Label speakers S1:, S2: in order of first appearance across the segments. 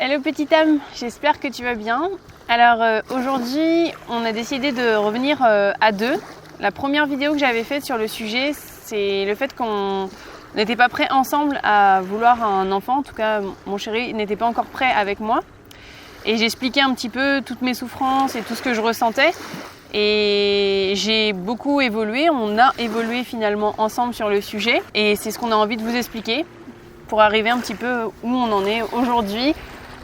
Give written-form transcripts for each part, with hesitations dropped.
S1: Hello petite âme, j'espère que tu vas bien. Alors aujourd'hui, on a décidé de revenir à deux. La première vidéo que j'avais faite sur le sujet, c'est le fait qu'on n'était pas prêts ensemble à vouloir un enfant. En tout cas, mon chéri n'était pas encore prêt avec moi. Et j'expliquais un petit peu toutes mes souffrances et tout ce que je ressentais. Et j'ai beaucoup évolué, on a évolué finalement ensemble sur le sujet. Et c'est ce qu'on a envie de vous expliquer pour arriver un petit peu où on en est aujourd'hui.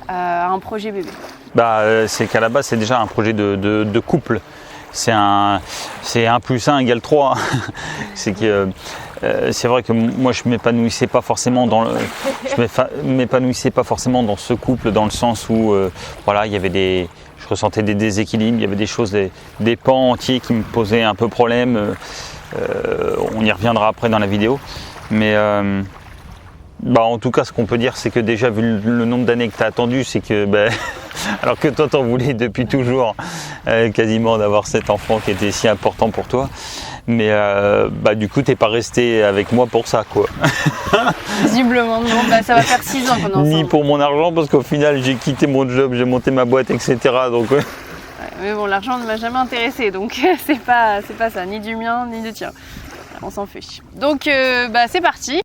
S1: Un projet bébé.
S2: C'est qu'à la base c'est déjà un projet de couple. C'est 1 + 1 = 3. C'est vrai que moi je m'épanouissais pas forcément dans ce couple, dans le sens où je ressentais des déséquilibres, il y avait des choses, des pans entiers qui me posaient un peu problème. On y reviendra après dans la vidéo. Mais en tout cas, ce qu'on peut dire, c'est que déjà, vu le nombre d'années que tu as attendu, c'est que, alors que toi, t'en voulais depuis toujours, quasiment d'avoir cet enfant qui était si important pour toi, mais du coup, t'es pas resté avec moi pour ça, quoi.
S1: Visiblement, non, ça va faire 6 ans qu'on est ensemble.
S2: Ni pour mon argent, parce qu'au final, j'ai quitté mon job, j'ai monté ma boîte, etc. Donc, ouais.
S1: Mais bon, l'argent ne m'a jamais intéressé, donc c'est pas ça, ni du mien, ni du tien. On s'en fiche. Donc, c'est parti.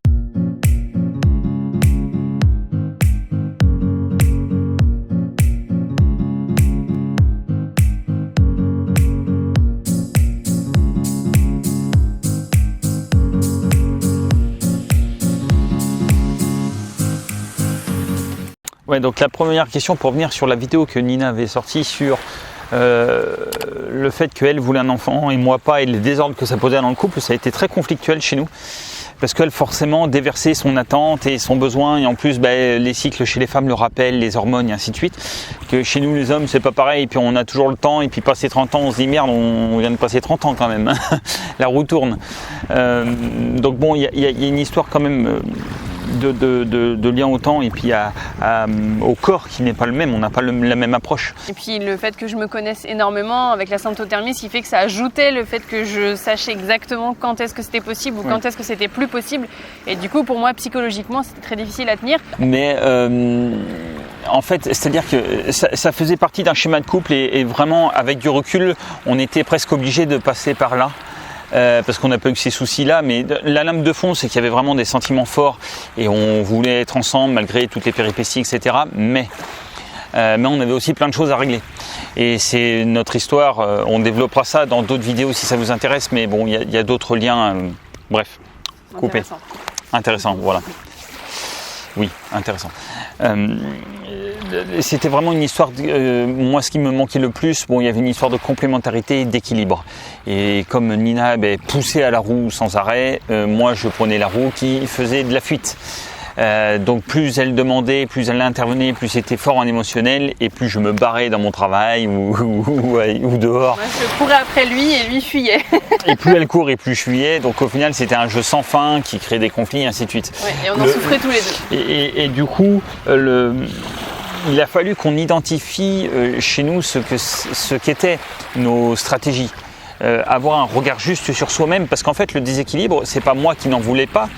S2: Ouais, donc la première question, pour revenir sur la vidéo que Nina avait sortie sur le fait qu'elle voulait un enfant et moi pas, et les désordres que ça posait dans le couple, ça a été très conflictuel chez nous, parce qu'elle forcément déversait son attente et son besoin, et en plus les cycles chez les femmes le rappellent, les hormones et ainsi de suite, que chez nous les hommes c'est pas pareil, et puis on a toujours le temps, et puis passer 30 ans on se dit merde, on vient de passer 30 ans quand même, la roue tourne. Donc bon, il y a une histoire quand même de lien au temps, et puis au corps qui n'est pas le même, on n'a pas la même approche.
S1: Et puis le fait que je me connaisse énormément avec la symptothermie, ce qui fait que ça ajoutait le fait que je sachais exactement quand est-ce que c'était possible ou quand est-ce que c'était plus possible, et du coup pour moi psychologiquement c'était très difficile à tenir.
S2: Mais en fait, c'est-à-dire que ça faisait partie d'un schéma de couple, et vraiment avec du recul on était presque obligé de passer par là. Parce qu'on n'a pas eu ces soucis-là, mais la lame de fond, c'est qu'il y avait vraiment des sentiments forts et on voulait être ensemble malgré toutes les péripéties, etc. Mais on avait aussi plein de choses à régler. Et c'est notre histoire, on développera ça dans d'autres vidéos si ça vous intéresse, mais bon, il y a d'autres liens, bref, coupé. Intéressant, voilà. Oui, intéressant. C'était vraiment une histoire, moi ce qui me manquait le plus, il y avait une histoire de complémentarité et d'équilibre. Et comme Nina poussait à la roue sans arrêt, moi je prenais la roue qui faisait de la fuite. Donc plus elle demandait, plus elle intervenait, plus c'était fort en émotionnel, et plus je me barrais dans mon travail ou dehors.
S1: Moi je courais après lui et lui fuyait.
S2: Et plus elle court et plus je fuyais, donc au final c'était un jeu sans fin qui créait des conflits et ainsi de suite.
S1: Ouais, et on en souffrait tous les deux.
S2: Et du coup, il a fallu qu'on identifie chez nous ce qu'étaient nos stratégies. Avoir un regard juste sur soi-même, parce qu'en fait le déséquilibre, c'est pas moi qui n'en voulais pas,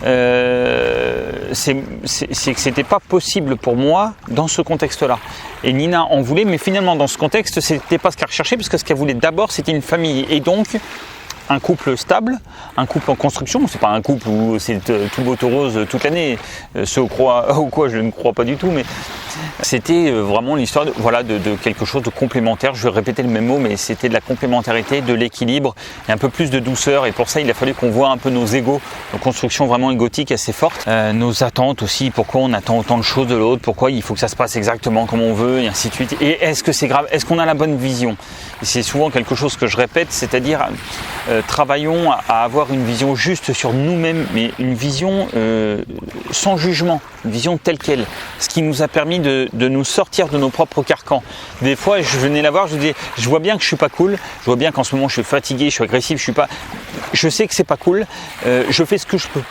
S2: c'est que c'était pas possible pour moi dans ce contexte-là. Et Nina en voulait, mais finalement dans ce contexte, c'était pas ce qu'elle recherchait, parce que ce qu'elle voulait d'abord, c'était une famille, et donc un couple stable, un couple en construction. C'est pas un couple où c'est tout beau tout rose toute l'année, ce au quoi je ne crois pas du tout, mais c'était vraiment l'histoire de quelque chose de complémentaire. Je vais répéter le même mot, mais c'était de la complémentarité, de l'équilibre et un peu plus de douceur, et pour ça il a fallu qu'on voit un peu nos égos, nos constructions vraiment égotiques assez fortes, nos attentes aussi, pourquoi on attend autant de choses de l'autre, pourquoi il faut que ça se passe exactement comme on veut, et ainsi de suite. Et est-ce que c'est grave, est-ce qu'on a la bonne vision? Et c'est souvent quelque chose que je répète, c'est-à-dire travaillons à avoir une vision juste sur nous-mêmes, mais une vision sans jugement, une vision telle qu'elle, ce qui nous a permis de nous sortir de nos propres carcans. Des fois je venais la voir, je disais, je vois bien que je suis pas cool, je vois bien qu'en ce moment je suis fatigué, je suis agressif, je sais que c'est pas cool, je fais ce que je peux.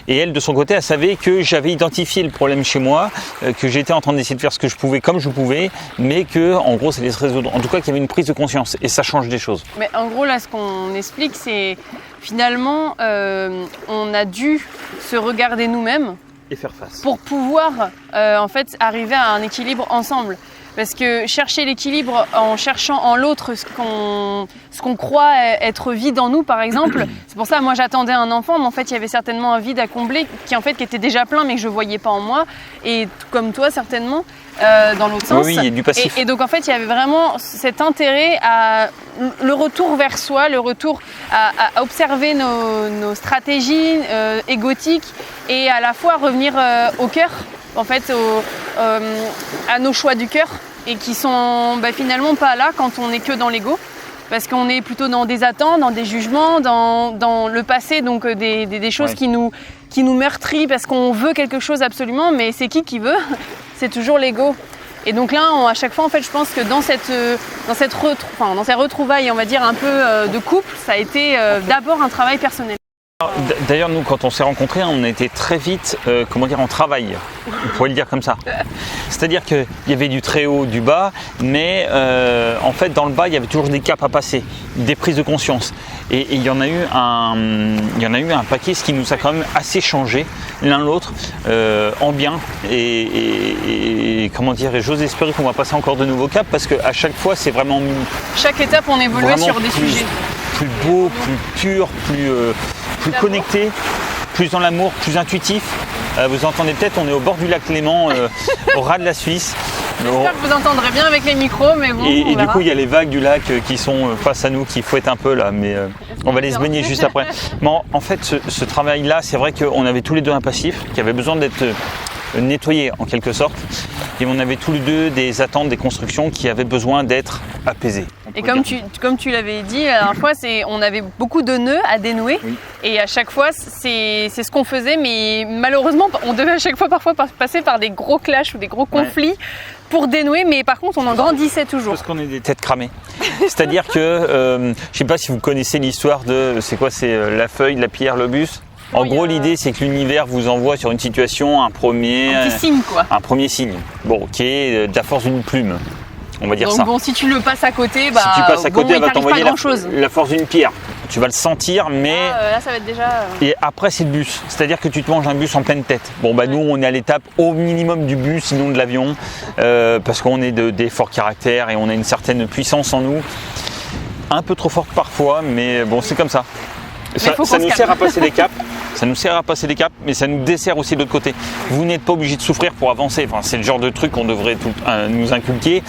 S2: Et elle, de son côté, elle savait que j'avais identifié le problème chez moi, que j'étais en train d'essayer de faire ce que je pouvais comme je pouvais, mais que, en gros, ça allait se résoudre. En tout cas, qu'il y avait une prise de conscience, et ça change des choses.
S1: Mais en gros, là, ce qu'on explique, c'est finalement, on a dû se regarder nous-mêmes
S2: Et faire face.
S1: Pour pouvoir en fait arriver à un équilibre ensemble. Parce que chercher l'équilibre en cherchant en l'autre ce qu'on croit être vide en nous, par exemple, c'est pour ça moi j'attendais un enfant, mais en fait il y avait certainement un vide à combler qui était déjà plein, mais que je voyais pas en moi. Et comme toi certainement, dans l'autre sens.
S2: Oui, il y a du passif.
S1: Et donc en fait il y avait vraiment cet intérêt à le retour vers soi, le retour à observer nos stratégies égotiques et à la fois revenir au cœur. En fait, à nos choix du cœur et qui sont finalement pas là quand on n'est que dans l'ego, parce qu'on est plutôt dans des attentes, dans des jugements, dans le passé, donc des choses qui nous meurtrissent parce qu'on veut quelque chose absolument, mais c'est qui veut? C'est toujours l'ego. Et donc là, à chaque fois, en fait, je pense que dans ces retrouvailles, on va dire un peu de couple, ça a été d'abord un travail personnel.
S2: D'ailleurs, nous, quand on s'est rencontrés, on était très vite, en travail. On pourrait le dire comme ça. C'est-à-dire qu'il y avait du très haut, du bas, mais en fait, dans le bas, il y avait toujours des caps à passer, des prises de conscience. Et il y en a eu un paquet, ce qui nous a quand même assez changé l'un l'autre, en bien. Et j'ose espérer qu'on va passer encore de nouveaux caps, parce qu'à chaque fois, c'est vraiment.
S1: Chaque étape, on évolue sur des sujets.
S2: Plus beau, plus pur, plus connecté, plus dans l'amour, plus intuitif. Vous entendez peut-être, on est au bord du lac Léman, au ras de la Suisse.
S1: J'espère que vous entendrez bien avec les micros, mais bon.
S2: Et du coup, il y a les vagues du lac qui sont face à nous, qui fouettent un peu là, mais on va les se baigner juste après. Mais en fait, ce travail-là, c'est vrai qu'on avait tous les deux un passif qui avait besoin d'être nettoyé en quelque sorte. Et on avait tous les deux des attentes, des constructions qui avaient besoin d'être apaisées.
S1: Et comme tu l'avais dit la dernière fois, on avait beaucoup de nœuds à dénouer. Oui. Et à chaque fois, c'est ce qu'on faisait. Mais malheureusement, on devait à chaque fois parfois passer par des gros clashs ou des gros conflits pour dénouer. Mais par contre, on en grandissait toujours.
S2: Parce qu'on est des têtes cramées. C'est-à-dire que, je ne sais pas si vous connaissez l'histoire de, c'est la feuille, la pierre, le bus. En gros, l'idée, c'est que l'univers vous envoie sur une situation un
S1: petit signe, quoi.
S2: Un premier signe, qui est de la force d'une plume. On va dire
S1: donc,
S2: ça.
S1: Bon, si tu le passes à côté,
S2: si tu passes à côté, elle va t'envoyer
S1: la
S2: force d'une pierre. Tu vas le sentir, mais.
S1: Là, ça va être déjà.
S2: Et après, c'est le bus. C'est-à-dire que tu te manges un bus en pleine tête. Bon, nous, on est à l'étape au minimum du bus, sinon de l'avion, parce qu'on est des forts caractères et on a une certaine puissance en nous. Un peu trop forte parfois, mais bon, c'est comme ça. Ça nous sert à passer des caps. Ça nous sert à passer des caps, mais ça nous dessert aussi de l'autre côté. Vous n'êtes pas obligé de souffrir pour avancer. Enfin, c'est le genre de truc qu'on devrait nous inculquer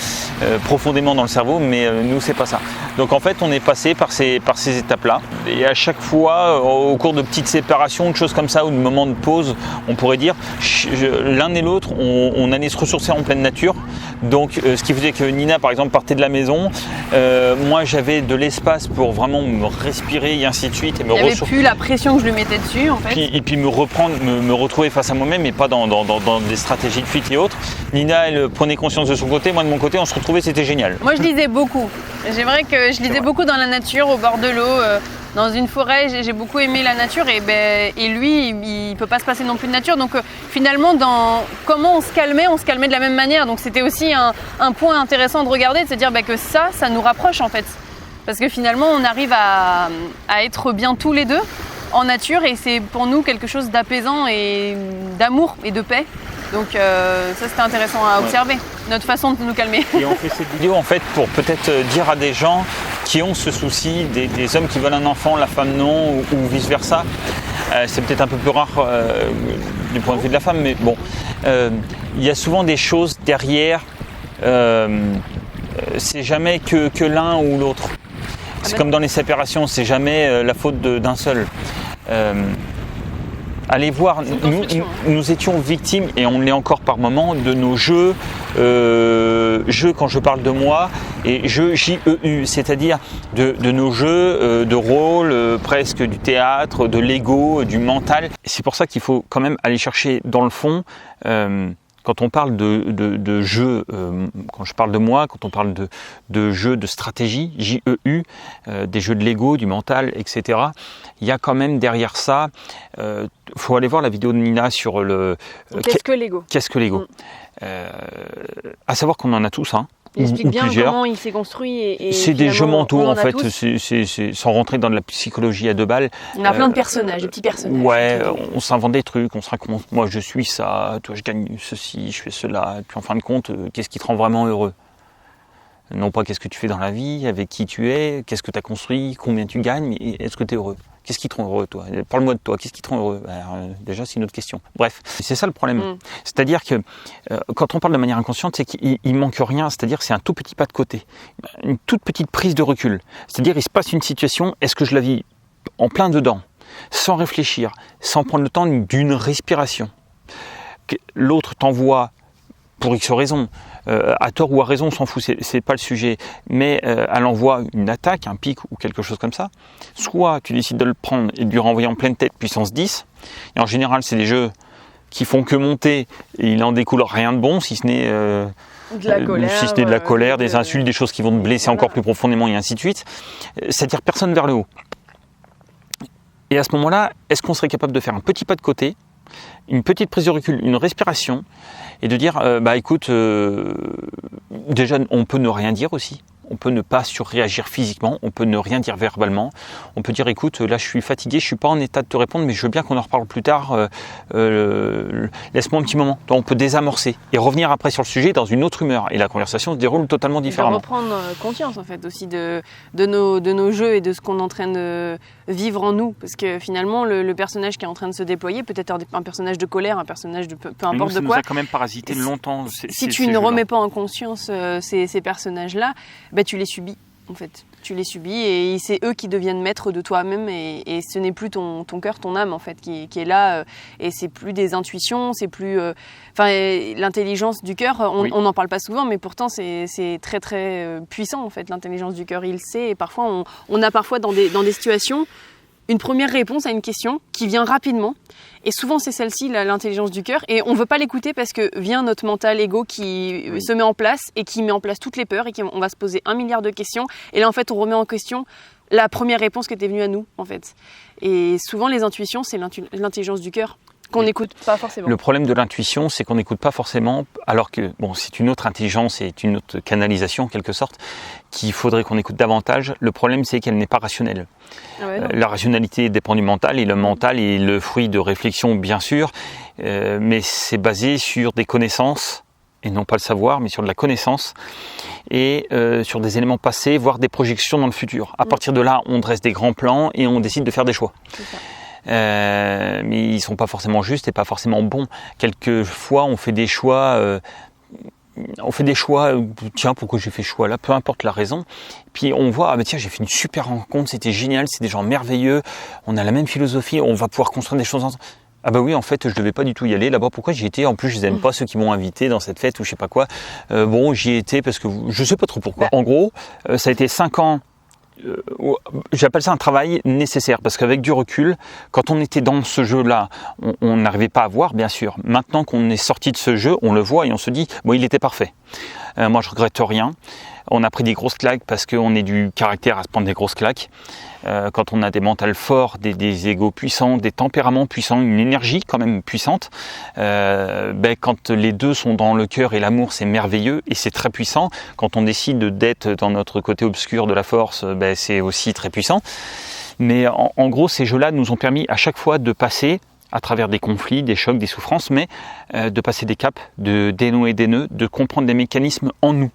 S2: profondément dans le cerveau, mais nous, c'est pas ça. Donc en fait, on est passé par ces étapes-là. Et à chaque fois, au cours de petites séparations, de choses comme ça, ou de moments de pause, on pourrait dire, l'un et l'autre, on allait se ressourcer en pleine nature. Donc ce qui faisait que Nina, par exemple, partait de la maison. Moi, j'avais de l'espace pour vraiment me respirer et ainsi de suite. Et
S1: il n'y avait plus la pression que je lui mettais dessus. En fait.
S2: Et puis me retrouver face à moi-même et pas dans des stratégies de fuite et autres. Nina, elle prenait conscience de son côté, moi de mon côté, on se retrouvait, c'était génial.
S1: Moi je lisais beaucoup. C'est vrai que je lisais beaucoup dans la nature, au bord de l'eau, dans une forêt. J'ai beaucoup aimé la nature et lui, il peut pas se passer non plus de nature. Donc finalement, dans comment on se calmait de la même manière. Donc c'était aussi un point intéressant de regarder, de se dire que ça nous rapproche en fait. Parce que finalement, on arrive à être bien tous les deux en nature et c'est pour nous quelque chose d'apaisant et d'amour et de paix. Donc ça c'était intéressant à observer, notre façon de nous calmer.
S2: Et on fait cette vidéo en fait pour peut-être dire à des gens qui ont ce souci, des hommes qui veulent un enfant, la femme non, ou vice versa. C'est peut-être un peu plus rare du point de vue de la femme, mais bon, il y a souvent des choses derrière, c'est jamais que l'un ou l'autre. C'est comme dans les séparations, c'est jamais la faute d'un seul. Allez voir, nous étions victimes, et on l'est encore par moments, de nos jeux, quand je parle de moi, et jeux J-E-U, c'est-à-dire de nos jeux de rôle, presque du théâtre, de l'ego, du mental. C'est pour ça qu'il faut quand même aller chercher dans le fond. Quand on parle de jeux, quand je parle de moi, quand on parle de jeux de stratégie, J-E-U, des jeux de l'ego, du mental, etc., il y a quand même derrière ça, faut aller voir la vidéo de Nina sur le...
S1: Qu'est-ce que l'ego ?
S2: Qu'est-ce que l'ego ? À savoir qu'on en a tous,
S1: Il explique bien
S2: plusieurs.
S1: comment il s'est construit et
S2: c'est des jeux mentaux en fait,
S1: tous.
S2: c'est sans rentrer dans de la psychologie à deux balles.
S1: On a plein de personnages, de petits personnages.
S2: Ouais, on s'invente des trucs, on se raconte, moi je suis ça, toi je gagne ceci, je fais cela, et puis en fin de compte, qu'est-ce qui te rend vraiment heureux? Non pas qu'est-ce que tu fais dans la vie, avec qui tu es, qu'est-ce que tu as construit, combien tu gagnes, mais est-ce que tu es heureux? Qu'est-ce qui te rend heureux, toi? Parle-moi de toi, qu'est-ce qui te rend heureux? Déjà, c'est une autre question. Bref, c'est ça le problème. C'est-à-dire que quand on parle de manière inconsciente, c'est qu'il manque rien, c'est-à-dire que c'est un tout petit pas de côté, une toute petite prise de recul. C'est-à-dire il se passe une situation, est-ce que je la vis en plein dedans, sans réfléchir, sans prendre le temps d'une respiration? L'autre t'envoie pour X raisons, à tort ou à raison, on s'en fout, c'est pas le sujet, mais elle envoie une attaque, un pic ou quelque chose comme ça, soit tu décides de le prendre et de lui renvoyer en pleine tête puissance 10, et en général c'est des jeux qui font que monter, et il en découle rien de bon, si ce n'est de la colère, des insultes, des choses qui vont te blesser encore plus profondément, et ainsi de suite, c'est-à-dire personne vers le haut. Et à ce moment-là, est-ce qu'on serait capable de faire un petit pas de côté, une petite prise de recul, une respiration, et de dire, écoute, déjà on peut ne rien dire aussi, on peut ne pas surréagir physiquement, on peut ne rien dire verbalement, on peut dire, écoute, là je suis fatigué, je suis pas en état de te répondre, mais je veux bien qu'on en reparle plus tard, laisse-moi un petit moment. Donc, on peut désamorcer et revenir après sur le sujet dans une autre humeur, et la conversation se déroule totalement différemment.
S1: De reprendre conscience en fait aussi de nos jeux et de ce qu'on est en train de vivre en nous, parce que finalement le personnage qui est en train de se déployer peut être un personnage de colère, un personnage de peu importe de quoi.
S2: Ça nous a quand même parasité longtemps.
S1: Si tu ne remets pas en conscience ces personnages-là, tu les subis en fait. Tu les subis et c'est eux qui deviennent maîtres de toi-même et ce n'est plus ton cœur, ton âme en fait qui est là et c'est plus des intuitions, c'est plus l'intelligence du cœur, on n'en parle pas souvent mais pourtant c'est très très puissant en fait l'intelligence du cœur, il le sait et parfois on a parfois dans des situations une première réponse à une question qui vient rapidement et souvent c'est celle-ci l'intelligence du cœur et on veut pas l'écouter parce que vient notre mental ego qui se met en place et qui met en place toutes les peurs et on va se poser 1 milliard de questions et là en fait on remet en question la première réponse qui était venue à nous en fait et souvent les intuitions c'est l'intelligence du cœur qu'on n'écoute pas forcément.
S2: Le problème de l'intuition, c'est qu'on n'écoute pas forcément, alors que c'est une autre intelligence et une autre canalisation en quelque sorte, qu'il faudrait qu'on écoute davantage. Le problème, c'est qu'elle n'est pas rationnelle. La rationalité dépend du mental, et le mental est le fruit de réflexion, bien sûr, mais c'est basé sur des connaissances, et non pas le savoir, mais sur de la connaissance, et sur des éléments passés, voire des projections dans le futur. À partir de là, on dresse des grands plans et on décide de faire des choix.
S1: C'est ça.
S2: Mais ils sont pas forcément justes et pas forcément bons. Quelquefois, on fait des choix. Tiens, pourquoi j'ai fait ce choix là? Peu importe la raison. Puis on voit, tiens, j'ai fait une super rencontre, c'était génial, c'est des gens merveilleux, on a la même philosophie, on va pouvoir construire des choses ensemble. Ah oui, en fait, je devais pas du tout y aller là-bas. Pourquoi j'y étais? En plus, je les aime pas, ceux qui m'ont invité dans cette fête ou je sais pas quoi. J'y étais parce que je sais pas trop pourquoi. En gros, ça a été 5 ans. J'appelle ça un travail nécessaire parce qu'avec du recul, quand on était dans ce jeu-là, on n'arrivait pas à voir, bien sûr. Maintenant qu'on est sorti de ce jeu, on le voit et on se dit, il était parfait. Moi, je regrette rien. On a pris des grosses claques parce qu'on est du caractère à se prendre des grosses claques. Quand on a des mentales forts, des égos puissants, des tempéraments puissants, une énergie quand même puissante, quand les deux sont dans le cœur et l'amour, c'est merveilleux et c'est très puissant. Quand on décide d'être dans notre côté obscur de la force, c'est aussi très puissant. Mais en gros, ces jeux-là nous ont permis à chaque fois de passer à travers des conflits, des chocs, des souffrances, mais de passer des caps, de dénouer des nœuds, de comprendre des mécanismes en nous.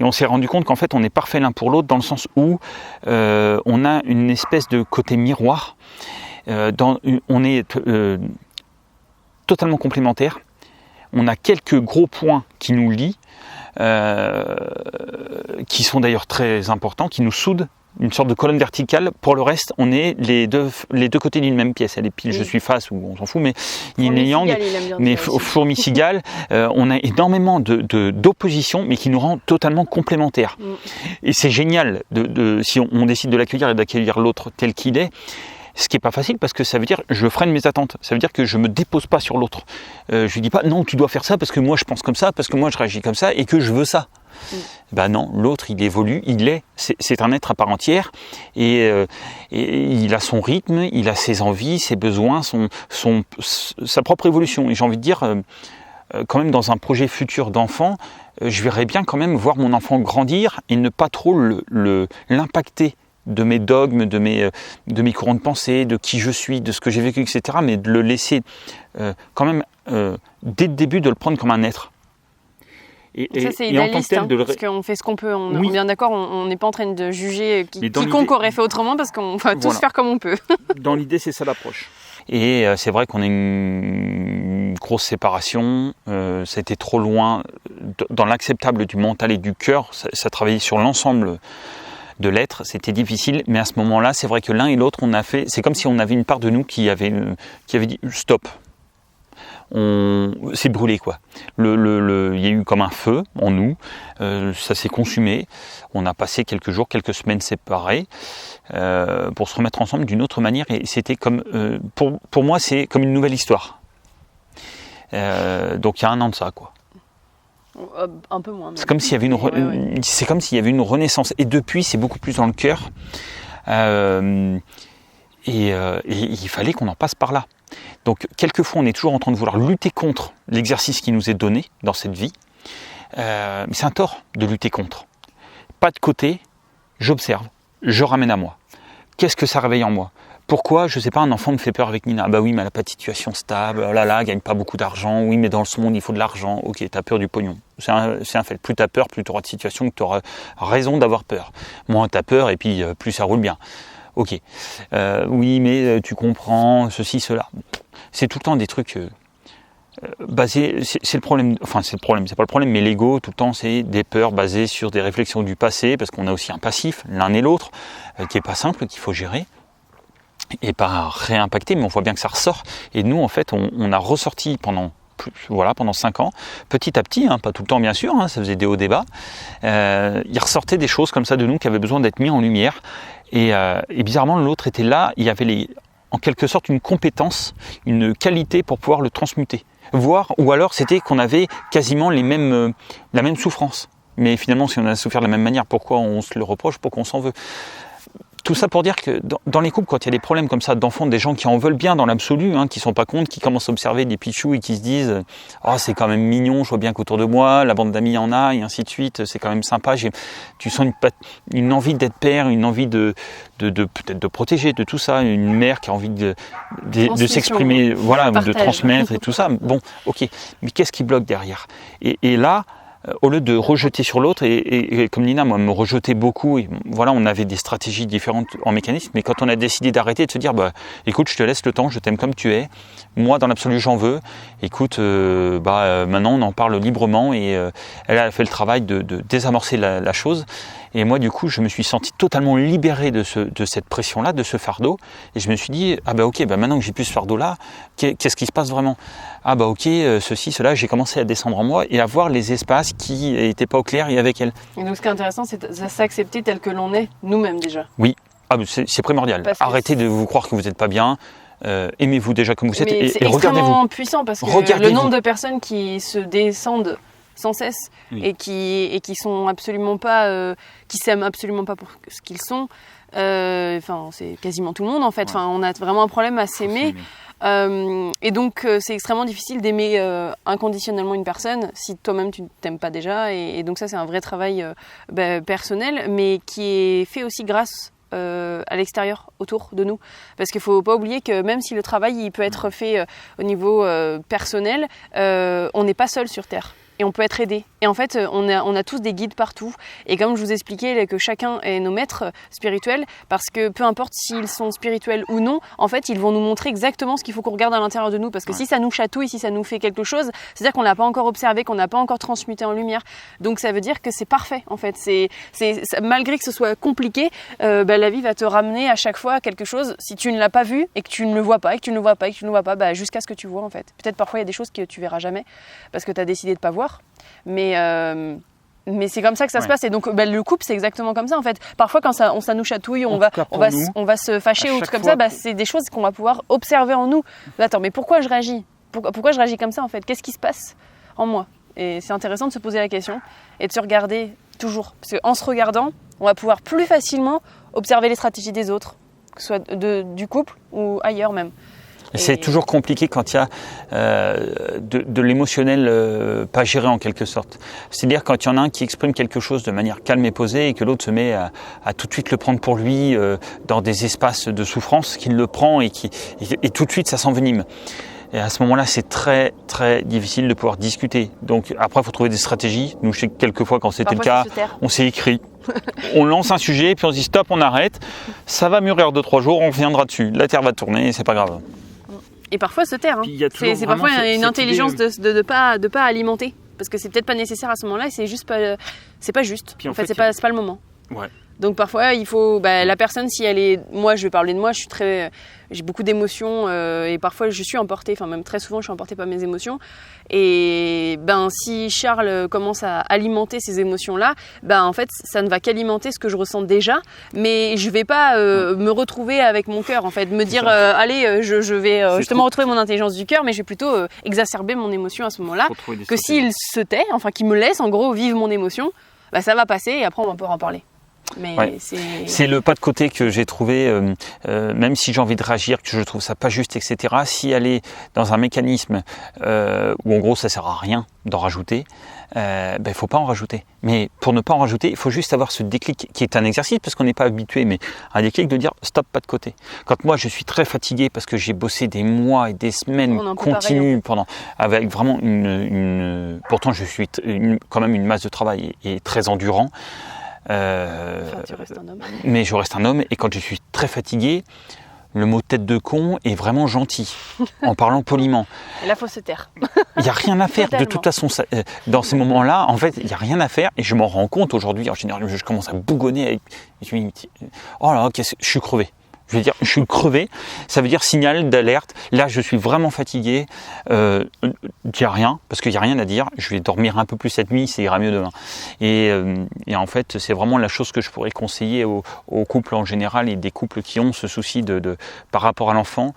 S2: Et on s'est rendu compte qu'en fait on est parfait l'un pour l'autre dans le sens où on a une espèce de côté miroir, on est totalement complémentaires, on a quelques gros points qui nous lient, qui sont d'ailleurs très importants, qui nous soudent, une sorte de colonne verticale. Pour le reste, on est les deux côtés d'une même pièce. Elle est pile, je suis face, ou on s'en fout, mais yin et yang, mais fourmi cigale. On a énormément d'opposition, mais qui nous rend totalement complémentaires. Et c'est génial si on décide de l'accueillir et d'accueillir l'autre tel qu'il est. Ce qui n'est pas facile parce que ça veut dire je freine mes attentes. Ça veut dire que je ne me dépose pas sur l'autre. Je lui dis pas non, tu dois faire ça parce que moi je pense comme ça, parce que moi je réagis comme ça et que je veux ça. Non, l'autre il évolue, c'est un être à part entière et il a son rythme, il a ses envies, ses besoins, sa propre évolution. Et j'ai envie de dire, quand même dans un projet futur d'enfant, je verrais bien quand même voir mon enfant grandir et ne pas trop l'impacter de mes dogmes, de mes courants de pensée, de qui je suis, de ce que j'ai vécu, etc. Mais de le laisser quand même, dès le début, de le prendre comme un être.
S1: Ça c'est idéaliste, parce qu'on fait ce qu'on peut, on est bien d'accord, on n'est pas en train de juger quiconque aurait fait autrement, parce qu'on va tous faire comme on peut.
S2: Dans l'idée, c'est ça l'approche. Et c'est vrai qu'on a une grosse séparation, ça a été trop loin dans l'acceptable du mental et du cœur, ça travaillait sur l'ensemble de l'être, c'était difficile, mais à ce moment-là, c'est vrai que l'un et l'autre, c'est comme si on avait une part de nous qui avait dit stop. On s'est brûlé quoi. Il y a eu comme un feu en nous, ça s'est consumé. On a passé quelques jours, quelques semaines séparés pour se remettre ensemble d'une autre manière. Et c'était comme, pour moi, c'est comme une nouvelle histoire. Donc il y a 1 an de ça quoi.
S1: Un peu moins. Même.
S2: C'est comme s'il y avait c'est comme s'il y avait une renaissance. Et depuis, c'est beaucoup plus dans le cœur. Et il fallait qu'on en passe par là. Donc, quelquefois, on est toujours en train de vouloir lutter contre l'exercice qui nous est donné dans cette vie. Mais c'est un tort de lutter contre. Pas de côté, j'observe, je ramène à moi. Qu'est-ce que ça réveille en moi ? Pourquoi, je ne sais pas, un enfant me fait peur avec Nina ? Ah bah oui, mais elle n'a pas de situation stable, oh là là, elle ne gagne pas beaucoup d'argent, oui, mais dans ce monde, il faut de l'argent. Ok, tu as peur du pognon. C'est un fait. Plus tu as peur, plus tu auras de situation, que tu auras raison d'avoir peur. Moins tu as peur, et puis plus ça roule bien. Ok. Oui, mais tu comprends, ceci, cela. C'est tout le temps des trucs basés. C'est le problème. Enfin, c'est pas le problème, mais l'ego, tout le temps, c'est des peurs basées sur des réflexions du passé, parce qu'on a aussi un passif, l'un et l'autre, qui n'est pas simple, qu'il faut gérer. Et pas réimpacter, mais on voit bien que ça ressort. Et nous, en fait, on a ressorti pendant 5 ans, petit à petit, pas tout le temps bien sûr, ça faisait des hauts débats, il ressortait des choses comme ça de nous qui avaient besoin d'être mis en lumière. Et bizarrement, l'autre était là, il y avait en quelque sorte une compétence, une qualité pour pouvoir le transmuter. Ou alors c'était qu'on avait quasiment la même souffrance. Mais finalement, si on a souffert de la même manière, pourquoi on se le reproche, pourquoi on s'en veut ? Tout ça pour dire que dans les couples, quand il y a des problèmes comme ça d'enfants, des gens qui en veulent bien dans l'absolu, qui ne sont pas contre, qui commencent à observer des pichous et qui se disent « Oh, c'est quand même mignon, je vois bien qu'autour de moi, la bande d'amis en a, et ainsi de suite, c'est quand même sympa. » Tu sens une envie d'être père, une envie de peut-être de protéger de tout ça, une mère qui a envie de s'exprimer, de transmettre et tout ça. Bon, ok, mais qu'est-ce qui bloque derrière ? Et là, au lieu de rejeter sur l'autre, et comme Nina, moi, me rejetait beaucoup, et voilà, on avait des stratégies différentes en mécanisme, mais quand on a décidé d'arrêter, de se dire, écoute, je te laisse le temps, je t'aime comme tu es, moi, dans l'absolu, j'en veux, écoute, maintenant, on en parle librement, et elle a fait le travail de désamorcer la chose, et moi, du coup, je me suis senti totalement libéré de cette pression-là, de ce fardeau, et je me suis dit, maintenant que j'ai plus ce fardeau-là, qu'est-ce qui se passe vraiment ? Ceci, cela, j'ai commencé à descendre en moi et à voir les espaces qui n'étaient pas au clair et avec elle.
S1: Et donc, ce qui est intéressant, c'est de s'accepter tel que l'on est, nous-mêmes déjà.
S2: Oui, c'est primordial. Arrêtez de vous croire que vous n'êtes pas bien. Aimez-vous déjà comme vous êtes et regardez-vous. C'est extrêmement
S1: puissant parce que le nombre de personnes qui se descendent sans cesse et qui sont absolument pas, qui s'aiment absolument pas pour ce qu'ils sont. C'est quasiment tout le monde en fait. Ouais. On a vraiment un problème à s'aimer. Et donc c'est extrêmement difficile d'aimer inconditionnellement une personne si toi-même tu ne t'aimes pas déjà. Et donc ça c'est un vrai travail personnel, mais qui est fait aussi grâce à l'extérieur, autour de nous. Parce qu'il ne faut pas oublier que même si le travail il peut être fait au niveau personnel, on n'est pas seul sur Terre. Et on peut être aidé. Et en fait, on a tous des guides partout. Et comme je vous expliquais, que chacun est nos maîtres spirituels, parce que peu importe s'ils sont spirituels ou non, en fait, ils vont nous montrer exactement ce qu'il faut qu'on regarde à l'intérieur de nous. Parce que si ça nous chatouille, si ça nous fait quelque chose, c'est-à-dire qu'on ne l'a pas encore observé, qu'on n'a pas encore transmuté en lumière. Donc ça veut dire que c'est parfait, en fait. Malgré que ce soit compliqué, la vie va te ramener à chaque fois à quelque chose. Si tu ne l'as pas vu et que tu ne le vois pas, et que tu ne le vois pas, et que tu ne le vois pas, jusqu'à ce que tu vois, en fait. Peut-être parfois, il y a des choses que tu verras jamais, parce que tu as décidé de ne pas voir. Mais c'est comme ça que ça se passe. Et donc le couple c'est exactement comme ça en fait. Parfois quand ça nous chatouille, on va se fâcher ou tout comme ça, c'est des choses qu'on va pouvoir observer en nous. Attends, mais pourquoi je réagis ? Pourquoi je réagis comme ça en fait ? Qu'est-ce qui se passe en moi ? Et c'est intéressant de se poser la question et de se regarder toujours. Parce qu'en se regardant, on va pouvoir plus facilement observer les stratégies des autres, que ce soit du couple ou ailleurs même.
S2: C'est toujours compliqué quand il y a de l'émotionnel pas géré en quelque sorte. C'est-à-dire quand il y en a un qui exprime quelque chose de manière calme et posée et que l'autre se met à tout de suite le prendre pour lui dans des espaces de souffrance, qu'il le prend et tout de suite ça s'envenime. Et à ce moment-là, c'est très très difficile de pouvoir discuter. Donc après, il faut trouver des stratégies. Nous, je sais que quelquefois, quand c'était le cas, on s'est écrit. On lance un sujet, puis on se dit stop, on arrête. Ça va mûrir 2-3 jours, on reviendra dessus. La Terre va tourner, c'est pas grave.
S1: Et parfois se taire. Hein. C'est parfois une intelligence de pas alimenter. Parce que c'est peut-être pas nécessaire à ce moment-là, c'est pas juste.
S2: Puis
S1: en fait, c'est pas le moment.
S2: Ouais.
S1: Donc parfois il faut la personne, si elle est, moi je vais parler de moi, j'ai beaucoup d'émotions et parfois je suis emportée, enfin même très souvent je suis emportée par mes émotions, et si Charles commence à alimenter ces émotions là, en fait ça ne va qu'alimenter ce que je ressens déjà, mais je vais pas me retrouver avec mon cœur, en fait, me dire allez je vais justement retrouver mon intelligence du cœur, mais je vais plutôt exacerber mon émotion à ce moment là, que s'il se tait, enfin qu'il me laisse en gros vivre mon émotion, ça va passer et après on va pouvoir en parler. Mais
S2: c'est le pas de côté que j'ai trouvé, même si j'ai envie de réagir, que je trouve ça pas juste, etc. Si elle est dans un mécanisme où en gros ça sert à rien d'en rajouter, il faut pas en rajouter. Mais pour ne pas en rajouter, il faut juste avoir ce déclic qui est un exercice parce qu'on n'est pas habitué, mais un déclic de dire stop, pas de côté. Quand moi je suis très fatigué parce que j'ai bossé des mois et des semaines continues avec vraiment pourtant je suis quand même une masse de travail et très endurant.
S1: Tu restes un homme.
S2: Mais je reste un homme, et quand je suis très fatigué, le mot tête de con est vraiment gentil, en parlant poliment.
S1: Et là, il faut se taire.
S2: Il n'y a rien à faire. De toute façon, dans ces moments-là, en fait, il n'y a rien à faire, et je m'en rends compte aujourd'hui. En général, je commence à bougonner. Je me dis, oh là, je suis crevé. Je veux dire, je suis crevé, ça veut dire signal d'alerte. Là, je suis vraiment fatigué. Dis rien, parce qu'il n'y a rien à dire. Je vais dormir un peu plus cette nuit, ça ira mieux demain. Et en fait, c'est vraiment la chose que je pourrais conseiller aux couples en général et des couples qui ont ce souci par rapport à l'enfant.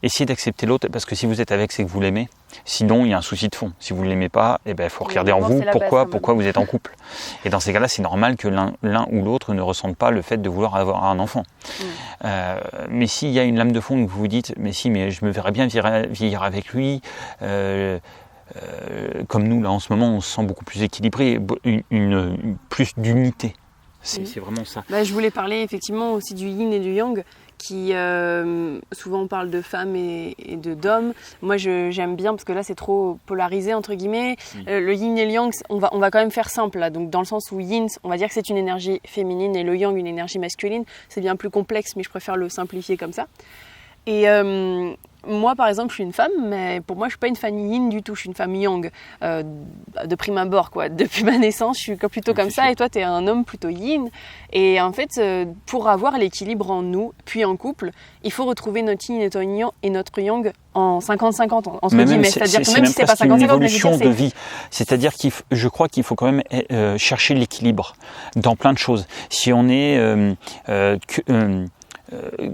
S2: Essayez d'accepter l'autre, parce que si vous êtes avec, c'est que vous l'aimez. Sinon, il y a un souci de fond. Si vous ne l'aimez pas, il faut regarder en vous pourquoi vous êtes en couple. Et dans ces cas-là, c'est normal que l'un ou l'autre ne ressente pas le fait de vouloir avoir un enfant. Mais s'il y a une lame de fond où vous vous dites, mais je me verrais bien vieillir avec lui, comme nous, là, en ce moment, on se sent beaucoup plus équilibré, plus d'unité. C'est vraiment ça.
S1: Je voulais parler effectivement aussi du yin et du yang, qui souvent on parle de femmes et d'hommes. Moi j'aime bien, parce que là c'est trop polarisé entre guillemets. Le yin et le yang, on va quand même faire simple là. Donc dans le sens où yin, on va dire que c'est une énergie féminine, et le yang une énergie masculine. C'est bien plus complexe, mais je préfère le simplifier comme ça. Et moi par exemple je suis une femme, mais pour moi je suis pas une femme yin du tout, je suis une femme yang de prime abord quoi. Depuis ma naissance je suis plutôt comme ça, et toi tu es un homme plutôt yin. Et en fait pour avoir l'équilibre en nous puis en couple, il faut retrouver notre yin et notre yang en 50-50 entre guillemets, c'est-à-dire que même si c'est pas 50-50,
S2: une évolution de vie, c'est-à-dire je crois qu'il faut quand même chercher l'équilibre dans plein de choses. Si on est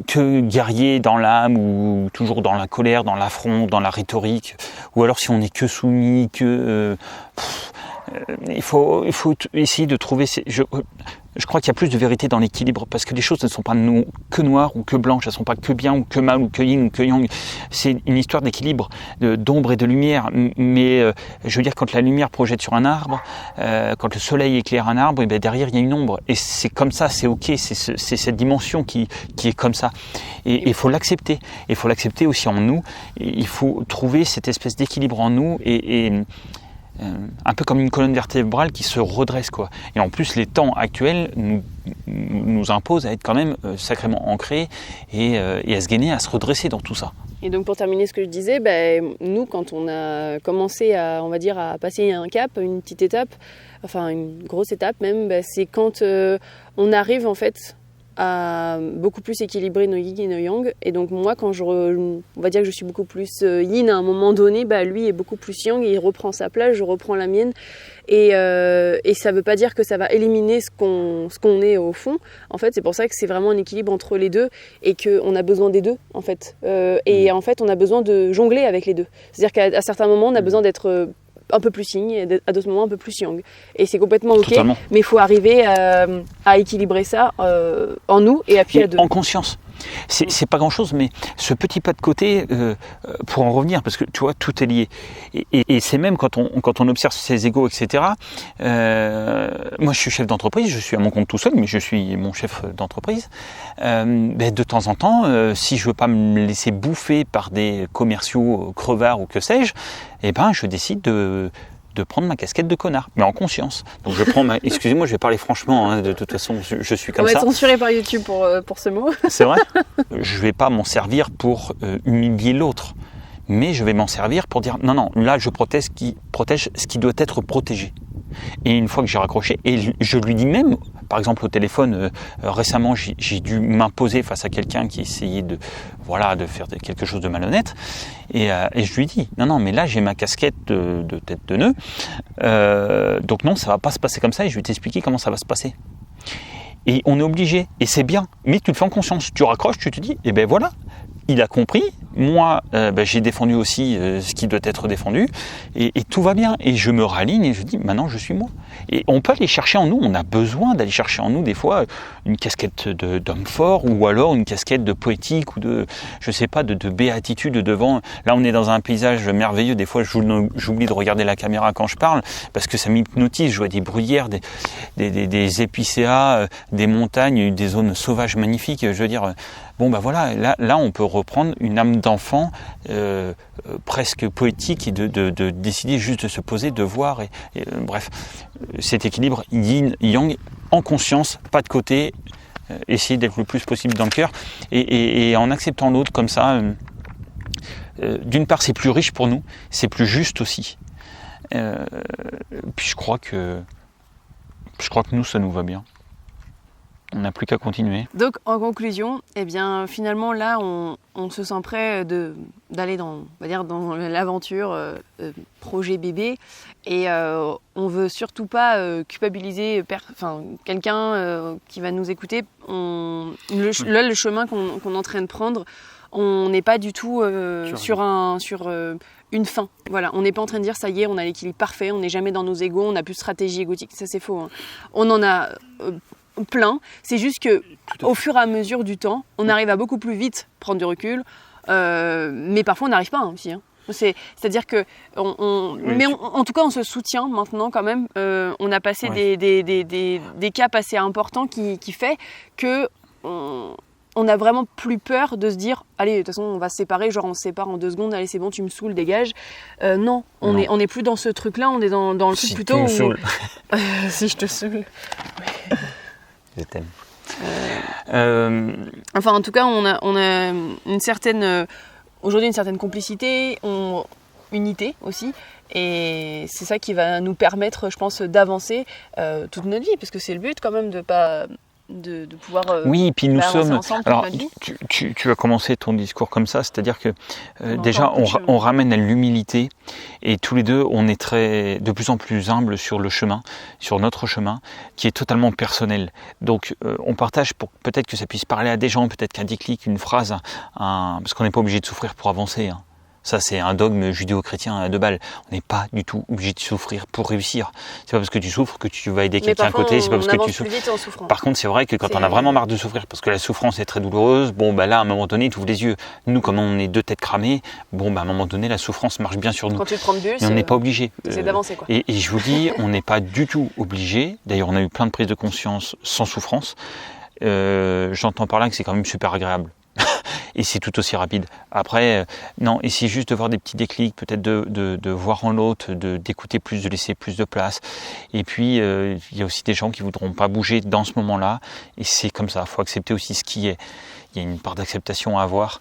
S2: que guerrier dans l'âme, ou toujours dans la colère, dans l'affront, dans la rhétorique, ou alors si on est que soumis, il faut essayer de trouver je crois qu'il y a plus de vérité dans l'équilibre, parce que les choses ne sont pas que noires ou que blanches, elles ne sont pas que bien ou que mal ou que yin ou que yang. C'est une histoire d'équilibre, d'ombre et de lumière. Mais je veux dire, quand la lumière projette sur un arbre, quand le soleil éclaire un arbre, et derrière il y a une ombre. Et c'est comme ça, c'est ok, c'est cette dimension qui est comme ça. Et il faut l'accepter. Il faut l'accepter aussi en nous. Et il faut trouver cette espèce d'équilibre en nous et un peu comme une colonne vertébrale qui se redresse quoi. Et en plus les temps actuels nous imposent à être quand même sacrément ancrés et à se gainer, à se redresser dans tout ça.
S1: Et donc pour terminer ce que je disais, nous quand on a commencé à passer un cap, une petite étape, enfin une grosse étape même, c'est quand on arrive en fait à beaucoup plus équilibrer nos yin et nos yang. Et donc moi quand on va dire que je suis beaucoup plus yin à un moment donné, lui est beaucoup plus yang, et il reprend sa place, je reprends la mienne, et ça veut pas dire que ça va éliminer ce qu'on est au fond. En fait c'est pour ça que c'est vraiment un équilibre entre les deux, et qu'on a besoin des deux en fait, et en fait on a besoin de jongler avec les deux, c'est-à-dire qu'à certains moments on a besoin d'être un peu plus yin, et à d'autres moments un peu plus yang, et c'est complètement ok. Totalement. Mais il faut arriver à équilibrer ça en nous et à puis à deux.
S2: En conscience. C'est pas grand-chose, mais ce petit pas de côté, pour en revenir, parce que tu vois, tout est lié. Et c'est même quand on observe ses égos, etc. Moi, je suis chef d'entreprise, je suis à mon compte tout seul, mais je suis mon chef d'entreprise. De temps en temps, si je veux pas me laisser bouffer par des commerciaux crevards ou que sais-je, je décide de prendre ma casquette de connard, mais en conscience. Donc je prends excusez-moi, je vais parler franchement, hein, de toute façon, je suis comme ça.
S1: On va être censuré par YouTube pour ce mot.
S2: C'est vrai. Je vais pas m'en servir pour humilier l'autre, mais je vais m'en servir pour dire non, là je protège ce qui doit être protégé. Et une fois que j'ai raccroché, et je lui dis même, par exemple au téléphone, récemment j'ai dû m'imposer face à quelqu'un qui essayait de faire quelque chose de malhonnête, et je lui dis non, mais là j'ai ma casquette de tête de nœud, donc non, ça va pas se passer comme ça, et je vais t'expliquer comment ça va se passer. Et on est obligé, et c'est bien, mais tu le fais en conscience, tu raccroches, tu te dis, voilà, il a compris, moi j'ai défendu aussi ce qui doit être défendu, et tout va bien, et je me raligne et je dis maintenant je suis moi. Et on peut aller chercher en nous, on a besoin d'aller chercher en nous des fois une casquette d'homme fort, ou alors une casquette de poétique, ou de béatitude devant. Là on est dans un paysage merveilleux, des fois j'oublie de regarder la caméra quand je parle, parce que ça m'hypnotise, je vois des bruyères, des épicéas, des montagnes, des zones sauvages magnifiques, je veux dire... là on peut reprendre une âme d'enfant presque poétique, et de décider juste de se poser, de voir, bref, cet équilibre yin-yang en conscience, pas de côté, essayer d'être le plus possible dans le cœur, et en acceptant l'autre comme ça, d'une part c'est plus riche pour nous, c'est plus juste aussi, puis je crois que nous ça nous va bien. On n'a plus qu'à continuer.
S1: Donc, en conclusion, finalement, là, on se sent prêt d'aller dans l'aventure projet bébé, et on veut surtout pas culpabiliser quelqu'un qui va nous écouter. Le chemin qu'on est en train de prendre, on n'est pas du tout sur une fin. Voilà, on n'est pas en train de dire ça y est, on a l'équilibre parfait, on n'est jamais dans nos égos, on n'a plus de stratégie égotique. Ça, c'est faux. Hein. On en a plein. C'est juste que au fur et à mesure du temps, on arrive à beaucoup plus vite prendre du recul, mais parfois on n'arrive pas aussi. Hein. C'est-à-dire que en tout cas on se soutient maintenant quand même. On a passé des caps assez importants qui fait que on a vraiment plus peur de se dire allez, de toute façon on va se séparer, genre on se sépare en 2 secondes, allez c'est bon, tu me saoules, dégage. Non, on est plus dans ce truc là, on est dans le truc plutôt
S2: tu me saoules.
S1: Si je te saoule.
S2: Je t'aime.
S1: Enfin, en tout cas, on a une certaine aujourd'hui une certaine complicité, unité aussi, et c'est ça qui va nous permettre, je pense, d'avancer toute notre vie, parce que c'est le but quand même de pouvoir
S2: oui, puis nous sommes
S1: ensemble toute
S2: alors
S1: notre vie.
S2: tu as commencé ton discours comme ça, c'est-à-dire que déjà on ramène à l'humilité, et tous les deux on est de plus en plus humbles sur notre chemin qui est totalement personnel. Donc on partage pour peut-être que ça puisse parler à des gens, peut-être qu'un déclic, une phrase, parce qu'on n'est pas obligé de souffrir pour avancer, hein. Ça, c'est un dogme judéo-chrétien à 2 balles. On n'est pas du tout obligé de souffrir pour réussir. C'est pas parce que tu souffres que tu vas aider quelqu'un à côté. C'est pas parce que tu souffres. Par contre, c'est vrai que quand on a vraiment marre de souffrir, parce que la souffrance est très douloureuse, là, à un moment donné, tu ouvres les yeux. Nous, comme on est 2 têtes cramées, à un moment donné, la souffrance marche bien sur nous.
S1: Quand tu te prends le bus,
S2: mais on n'est pas obligé.
S1: C'est d'avancer, quoi.
S2: Et je vous dis, on n'est pas du tout obligé. D'ailleurs, on a eu plein de prises de conscience sans souffrance. J'entends par là que c'est quand même super agréable. Et c'est tout aussi rapide. Après, non, essayer juste de voir des petits déclics, peut-être de voir en l'autre, d'écouter plus, de laisser plus de place. Et puis, il y a aussi des gens qui ne voudront pas bouger dans ce moment-là. Et c'est comme ça, il faut accepter aussi ce qui est. Il y a une part d'acceptation à avoir.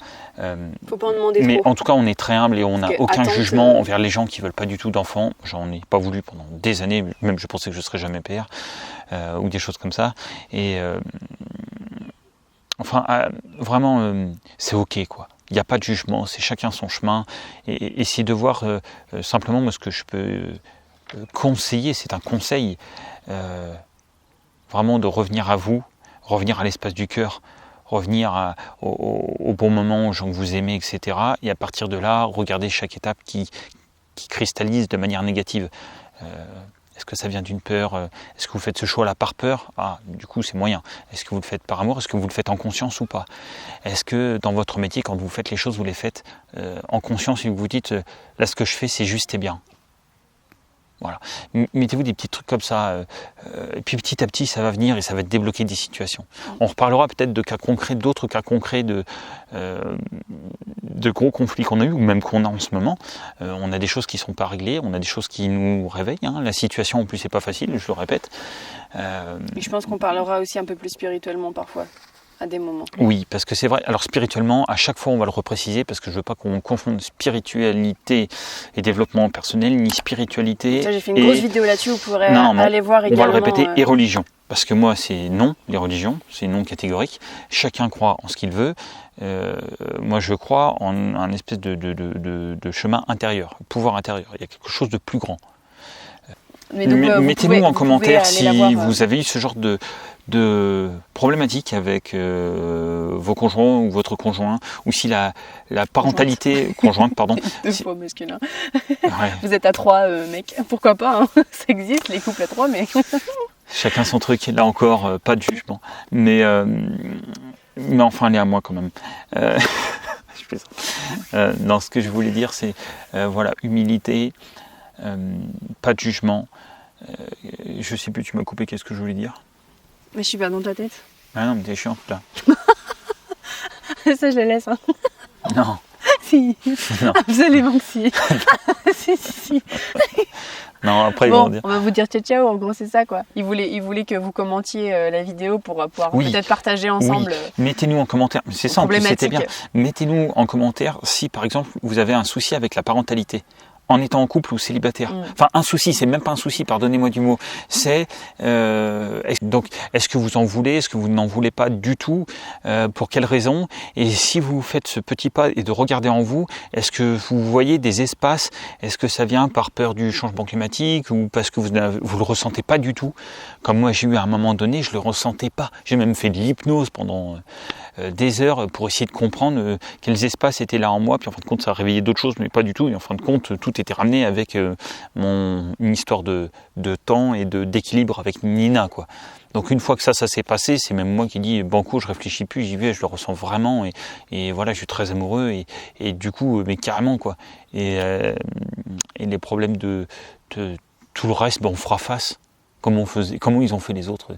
S1: Faut pas en demander
S2: mais
S1: trop.
S2: En tout cas, on est très humble et on n'a aucun jugement envers les gens qui ne veulent pas du tout d'enfants. J'en ai pas voulu pendant des années, même je pensais que je ne serais jamais père, ou des choses comme ça. Et... vraiment, c'est ok, quoi. Il n'y a pas de jugement, c'est chacun son chemin. Et essayer de voir simplement, moi, ce que je peux conseiller, c'est un conseil, vraiment de revenir à vous, revenir à l'espace du cœur, revenir au bon moment, aux gens que vous aimez, etc. Et à partir de là, regarder chaque étape qui cristallise de manière négative. Est-ce que ça vient d'une peur? Est-ce que vous faites ce choix-là par peur? Ah, du coup, c'est moyen. Est-ce que vous le faites par amour? Est-ce que vous le faites en conscience ou pas? Est-ce que dans votre métier, quand vous faites les choses, vous les faites en conscience et vous vous dites là, ce que je fais, c'est juste et bien? Voilà. Mettez-vous des petits trucs comme ça, et puis petit à petit, ça va venir et ça va débloquer des situations. On reparlera peut-être de cas concrets, d'autres cas concrets de gros conflits qu'on a eu ou même qu'on a en ce moment. On a des choses qui ne sont pas réglées, on a des choses qui nous réveillent. Hein. La situation en plus n'est pas facile, je le répète.
S1: Et je pense qu'on parlera aussi un peu plus spirituellement parfois. À des moments.
S2: Oui, parce que c'est vrai. Alors spirituellement, à chaque fois, on va le repréciser parce que je veux pas qu'on confonde spiritualité et développement personnel, ni spiritualité.
S1: Ça, j'ai fait une grosse vidéo là-dessus. Vous pourrez aller voir également.
S2: On va le répéter. Et religion, parce que moi, c'est non. Les religions, c'est non catégorique. Chacun croit en ce qu'il veut. Moi, je crois en un espèce de chemin intérieur, pouvoir intérieur. Il y a quelque chose de plus grand. Mettez-nous en commentaire si vous avez eu ce genre de problématique avec vos conjoints ou votre conjoint, ou si la parentalité conjointe, pardon.
S1: Deux fois masculin. Ouais. Vous êtes à 3 mecs, pourquoi pas, hein. Ça existe les couples à 3, mais
S2: chacun son truc. Là encore, pas de jugement, mais enfin, elle est à moi quand même. Non, ce que je voulais dire, c'est voilà, humilité, pas de jugement. Je sais plus, tu m'as coupé, qu'est-ce que je voulais dire?
S1: Mais je suis pas dans ta tête.
S2: Ah non, mais t'es chiante là.
S1: Ça, je le laisse. Hein.
S2: Non.
S1: Si.
S2: Non.
S1: Absolument que si. si.
S2: Non, après ils vont dire.
S1: On va vous dire ciao, en gros c'est ça quoi. Ils voulaient que vous commentiez la vidéo pour pouvoir peut-être partager ensemble.
S2: Oui. Mettez-nous en commentaire, c'est ça en plus, c'était bien. Mettez-nous en commentaire si par exemple vous avez un souci avec la parentalité. En étant en couple ou célibataire. Enfin, un souci, c'est même pas un souci, pardonnez-moi du mot. C'est donc, est-ce que vous en voulez, est-ce que vous n'en voulez pas du tout, pour quelles raisons? Et si vous faites ce petit pas et de regarder en vous, est-ce que vous voyez des espaces? Est-ce que ça vient par peur du changement climatique ou parce que vous le ressentez pas du tout? Comme moi, j'ai eu à un moment donné, je le ressentais pas. J'ai même fait de l'hypnose pendant des heures pour essayer de comprendre quels espaces étaient là en moi, puis en fin de compte ça a réveillé d'autres choses, mais pas du tout, et en fin de compte tout était ramené avec une histoire de temps et d'équilibre avec Nina, quoi. Donc une fois que ça s'est passé, c'est même moi qui dis banco, je réfléchis plus, j'y vais, je le ressens vraiment, et voilà, je suis très amoureux, et du coup, mais carrément, quoi. Et les problèmes de tout le reste, on fera face. Comment ils ont fait les autres?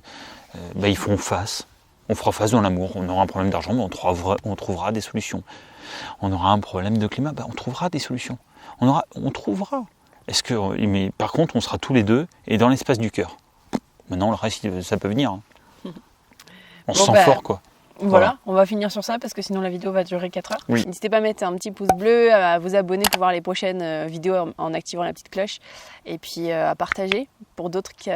S2: Ils font face. On fera face dans l'amour. On aura un problème d'argent, mais on trouvera des solutions. On aura un problème de climat, on trouvera des solutions. On trouvera. Mais par contre, on sera tous les deux et dans l'espace du cœur. Maintenant, le reste, ça peut venir. Hein. On se sent fort, quoi.
S1: Voilà, on va finir sur ça parce que sinon la vidéo va durer 4 heures.
S2: Oui.
S1: N'hésitez pas à mettre un petit pouce bleu, à vous abonner pour voir les prochaines vidéos en activant la petite cloche, et puis à partager pour d'autres qui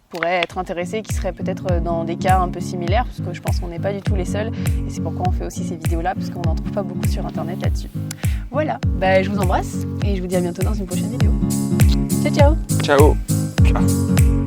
S1: pourraient être intéressés, qui seraient peut-être dans des cas un peu similaires, parce que je pense qu'on n'est pas du tout les seuls, et c'est pourquoi on fait aussi ces vidéos-là, parce qu'on n'en trouve pas beaucoup sur internet là-dessus. Voilà, je vous embrasse et je vous dis à bientôt dans une prochaine vidéo. Ciao, ciao.
S2: Ciao.